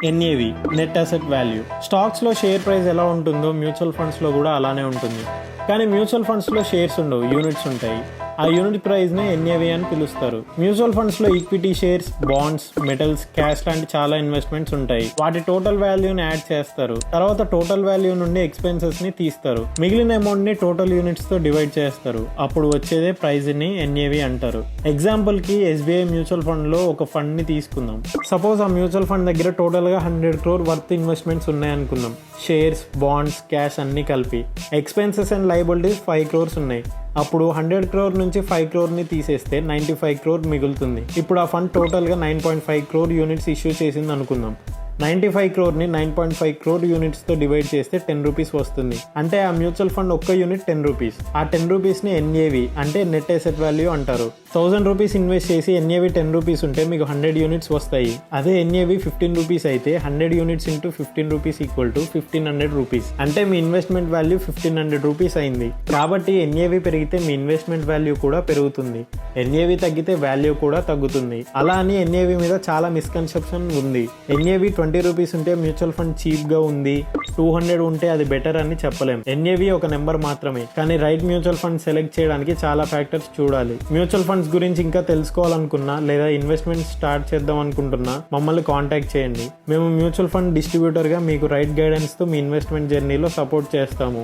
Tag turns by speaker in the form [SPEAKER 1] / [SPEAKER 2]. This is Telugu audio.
[SPEAKER 1] NAV, net asset value. స్టాక్స్లో షేర్ ప్రైస్ ఎలా ఉంటుందో మ్యూచువల్ ఫండ్స్లో కూడా అలానే ఉంటుంది. కానీ మ్యూచువల్ ఫండ్స్లో షేర్స్ ఉండవు, యూనిట్స్ ఉంటాయి. ఆ యూనిట్ ప్రైస్ని ఎన్ఏవి అని పిలుస్తారు. మ్యూచువల్ ఫండ్స్లో equity shares, bonds, metals, cash లాంటి చాలా ఇన్వెస్ట్మెంట్స్ ఉంటాయి. వాటి టోటల్ వాల్యూని యాడ్ చేస్తారు. తర్వాత టోటల్ వాల్యూ నుండి ఎక్స్పెన్సెస్ని తీస్తారు. మిగిలిన అమౌంట్ని టోటల్ యూనిట్స్తో డివైడ్ చేస్తారు. అప్పుడు వచ్చేదే ప్రైజ్ని ఎన్ఏవి అంటారు. ఎగ్జాంపుల్కి ఎస్బీఐ మ్యూచువల్ ఫండ్లో ఒక ఫండ్ని తీసుకుందాం. సపోజ్ ఆ మ్యూచువల్ ఫండ్ దగ్గర టోటల్గా 100 crore వర్త్ ఇన్వెస్ట్మెంట్స్ ఉన్నాయనుకుందాం. షేర్స్, బాండ్స్, క్యాష్ అన్నీ కలిపి. ఎక్స్పెన్సెస్ అండ్ లయబిలిటీస్ 5 crores ఉన్నాయి. అప్పుడు 100 crore నుంచి 5 crore తీసేస్తే 95 crore మిగులుతుంది. ఇప్పుడు ఆ ఫండ్ టోటల్గా 9.5 crore యూనిట్స్ ఇష్యూ చేసింది అనుకుందాం. 95 crore 9.5 crore యూనిట్స్తో డివైడ్ చేస్తే 10 rupees వస్తుంది. అంటే ఆ మ్యూచువల్ ఫండ్ ఒక్క యూనిట్ 10 rupees. ఆ 10 rupeesని ఎన్ఏవి అంటే నెట్ అసెట్ వాల్యూ అంటారు. 1000 rupees ఇన్వెస్ట్ చేసి ఎన్ఏవి 10 rupees ఉంటే మీకు 100 యూనిట్స్ వస్తాయి. అదే ఎన్ఏవి 15 rupees అయితే 100 units into 15 rupees equal to 1500 rupees. అంటే మీ ఇన్వెస్ట్మెంట్ వాల్యూ 1500 rupees అయింది. కాబట్టి ఎన్ఏవి పెరిగితే మీ ఇన్వెస్ట్మెంట్ వాల్యూ కూడా పెరుగుతుంది. ఎన్ఏవి తగ్గితే వాల్యూ కూడా తగ్గుతుంది. అలా అని ఎన్ఏవి మీద చాలా మిస్కన్సెప్షన్ ఉంది. ఎన్ఏవి 20 rupees ఉంటే మ్యూచువల్ ఫండ్ చీప్ గా ఉంది, 200 ఉంటే అది బెటర్ అని చెప్పలేం. ఎన్ఏవి ఒక నెంబర్ మాత్రమే. కానీ రైట్ మ్యూచువల్ ఫండ్ సెలెక్ట్ చేయడానికి చాలా ఫ్యాక్టర్స్ చూడాలి. మ్యూచువల్ ఫండ్స్ గురించి ఇంకా తెలుసుకోవాలనుకున్నా లేదా ఇన్వెస్ట్మెంట్ స్టార్ట్ చేద్దాం అనుకుంటున్నా మమ్మల్ని కాంటాక్ట్ చేయండి. మేము మ్యూచువల్ ఫండ్ డిస్ట్రిబ్యూటర్ గా మీకు రైట్ గైడెన్స్ తో మీ ఇన్వెస్ట్మెంట్ జర్నీలో సపోర్ట్ చేస్తాము.